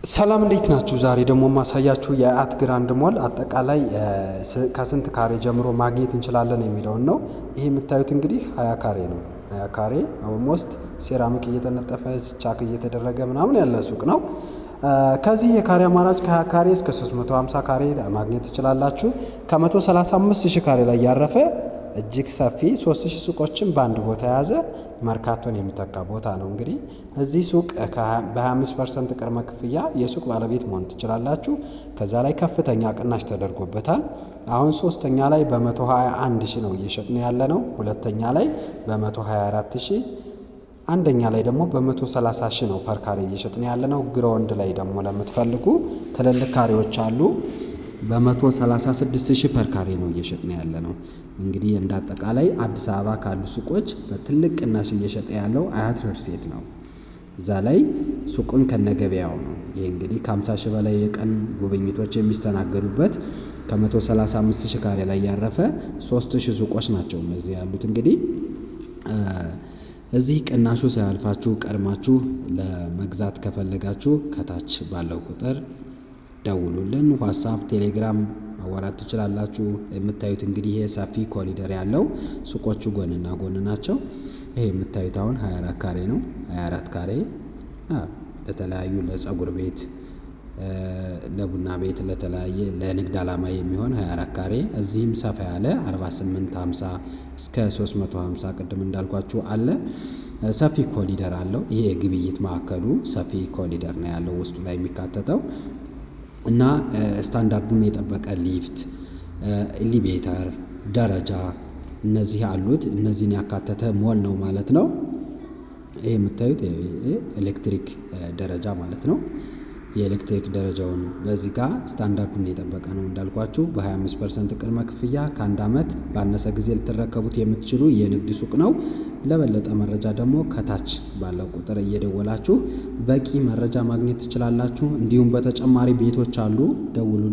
ሰላም እንዴት ናችሁ? ዛሬ ደግሞ ማሳያችሁ የአያት ግራንድ ሞል አጠቃላይ ከስንት ካሬ ጀምሮ ማግኘት እንችላለን የሚለውን ነው። ይሄ የምታዩት እንግዲህ 20 ካሬ ነው። 20 ካሬ ኦልሞስት ሴራሚክ እየተነጠፈ ቻክ እየተደረገ ምናምን ያለ ሱቅ ነው። ከዚህ የካሬ አማራጭ ከ20 ካሬ እስከ 350 ካሬ ማግኘት ትችላላችሁ። ከ135 ሺህ ካሬ ላይ ያረፈ እጅግ ሰፊ 3000 ሱቆችን በአንድ ቦታ የያዘ መርካቶን የሚተካ ቦታ ነው። እንግዲህ እዚህ ሱቅ በ25% ቅድመ ክፍያ የሱቅ ባለቤት መሆን ትችላላችሁ። ከዛ ላይ ከፍተኛ ቅናሽ ተደርጎበታል። አሁን ሶስተኛ ላይ በ121 ሺህ ነው እየሸጥን ያለ ነው። ሁለተኛ ላይ በ124 ሺህ፣ አንደኛ ላይ ደግሞ በ130 ሺህ ነው ፐር ካሬ እየሸጥን ያለ ነው። ግራውንድ ላይ ደግሞ ለምትፈልጉ ትልልቅ ካሬዎች አሉ። በ136 ሺህ ፐር ካሬ ነው እየሸጥን ያለ ነው። እንግዲህ እንዳጠቃላይ አዲስ አበባ ካሉ ሱቆች በትልቅ ቅናሽ እየሸጠ ያለው አያት ሪል ስቴት ነው። እዛ ላይ ሱቁን ከነገበያው ነው። ይሄ እንግዲህ ከ50 ሺህ በላይ የቀን ጉብኝቶች የሚስተናገዱበት ከ135 ሺህ ካሬ ላይ ያረፈ 3000 ሱቆች ናቸው እነዚህ ያሉት። እንግዲህ እዚህ ቅናሹ ሳያልፋችሁ ቀድማችሁ ለመግዛት ከፈለጋችሁ ከታች ባለው ቁጥር ደውሉልን። ዋትስአፕ፣ ቴሌግራም ማዋራት ትችላላችሁ። የምታዩት እንግዲህ ይሄ ሰፊ ኮሪደር ያለው ሱቆቹ ጎንና ጎን ናቸው። ይሄ የምታዩት አሁን 24 ካሬ ነው። 24 ካሬ ለተለያዩ ለጸጉር ቤት፣ ለቡና ቤት፣ ለተለያየ ለንግድ ዓላማ የሚሆን 24 ካሬ። እዚህም ሰፋ ያለ 48፣ 50 እስከ 350 ቅድም እንዳልኳችሁ አለ። ሰፊ ኮሪደር አለው። ይሄ የግብይት ማዕከሉ ሰፊ ኮሪደር ነው ያለው ውስጡ ላይ የሚካተተው እና ስታንዳርዱን የጠበቀ ሊፍት፣ ኤሊቬተር፣ ደረጃ እነዚህ አሉት። እነዚህን ያካተተ ሞል ነው ማለት ነው። ይሄ የምታዩት ኤሌክትሪክ ደረጃ ማለት ነው። የኤሌክትሪክ ደረጃውን በዚህ ጋር ስታንዳርዱን የጠበቀ ነው እንዳልኳችሁ። በ25% ቅድመ ክፍያ ከአንድ ዓመት ባነሰ ጊዜ ልትረከቡት የምትችሉ የንግድ ሱቅ ነው። ለበለጠ መረጃ ደግሞ ከታች ባለው ቁጥር እየደወላችሁ በቂ መረጃ ማግኘት ትችላላችሁ። እንዲሁም በተጨማሪ ቤቶች አሉ፣ ደውሉ።